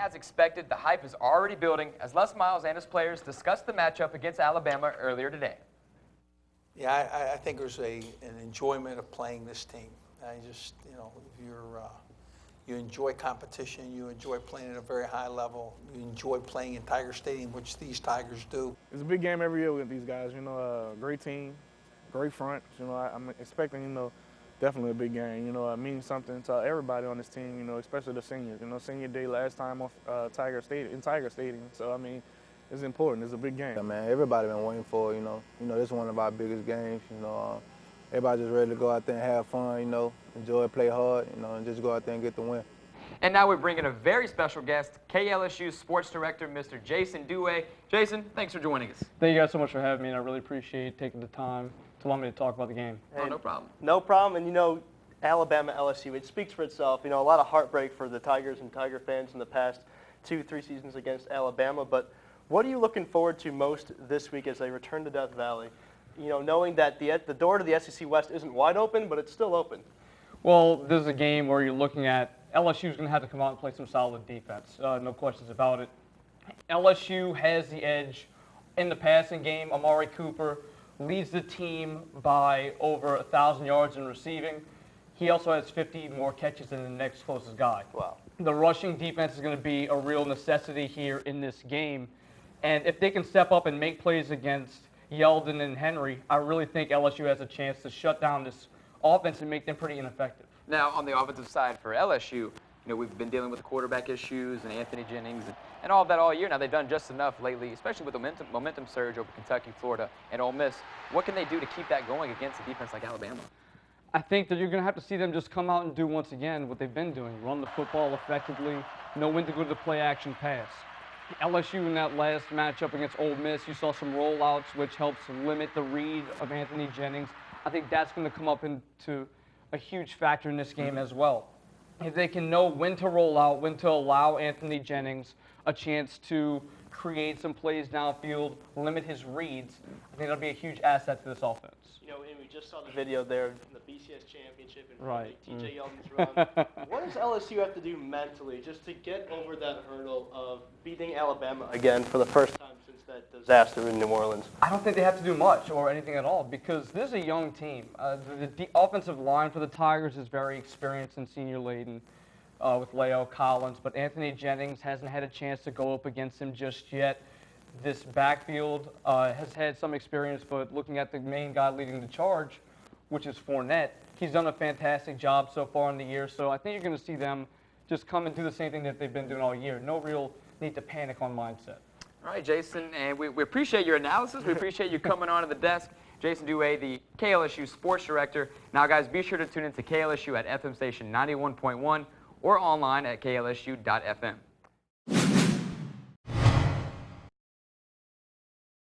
as expected, the hype is already building as Les Miles and his players discussed the matchup against Alabama earlier today. Yeah, I think there's an enjoyment of playing this team. I just, if you enjoy competition, you enjoy playing at a very high level, you enjoy playing in Tiger Stadium, which these Tigers do. It's a big game every year with these guys. Great team, great front. I'm expecting, definitely a big game. It means something to everybody on this team. Especially the seniors. Senior day last time on Tiger Stadium. So it's important. It's a big game. Yeah, man, everybody been waiting for it. This is one of our biggest games. Everybody just ready to go out there and have fun. Enjoy, play hard. And just go out there and get the win. And now we bring in a very special guest, KLSU Sports Director, Mr. Jason Duhe. Jason, thanks for joining us. Thank you guys so much for having me, and I really appreciate taking the time to allow me to talk about the game. Oh, no problem. No problem. And Alabama, LSU, it speaks for itself. A lot of heartbreak for the Tigers and Tiger fans in the past 2-3 seasons against Alabama. But what are you looking forward to most this week as they return to Death Valley? Knowing that the door to the SEC West isn't wide open, but it's still open. Well, this is a game where you're looking at LSU's going to have to come out and play some solid defense. No questions about it. LSU has the edge in the passing game. Amari Cooper leads the team by over 1,000 yards in receiving. He also has 50 more catches than the next closest guy. Wow. The rushing defense is going to be a real necessity here in this game. And if they can step up and make plays against Yeldon and Henry, I really think LSU has a chance to shut down this offense and make them pretty ineffective. Now, on the offensive side for LSU, we've been dealing with the quarterback issues and Anthony Jennings and all of that all year. Now, they've done just enough lately, especially with the momentum surge over Kentucky, Florida, and Ole Miss. What can they do to keep that going against a defense like Alabama? I think that you're going to have to see them just come out and do once again what they've been doing, run the football effectively, know when to go to the play-action pass. LSU in that last matchup against Ole Miss, you saw some rollouts, which helps limit the read of Anthony Jennings. I think that's going to come up into a huge factor in this game as well. If they can know when to roll out, when to allow Anthony Jennings a chance to create some plays downfield, limit his reads, I think that'll be a huge asset to this offense. And we just saw the video there, the BCS championship and right. TJ Yeldon's run. What does LSU have to do mentally just to get over that hurdle of beating Alabama again for the first time since that disaster in New Orleans? I don't think they have to do much or anything at all because this is a young team. The offensive line for the Tigers is very experienced and senior-laden with Leo Collins, but Anthony Jennings hasn't had a chance to go up against him just yet. This backfield has had some experience, but looking at the main guy leading the charge, which is Fournette, he's done a fantastic job so far in the year. So I think you're going to see them just come and do the same thing that they've been doing all year. No real need to panic on mindset. All right, Jason, and we appreciate your analysis. We appreciate you coming on to the desk. Jason Duhe, the KLSU Sports Director. Now, guys, be sure to tune in to KLSU at FM station 91.1 or online at klsu.fm.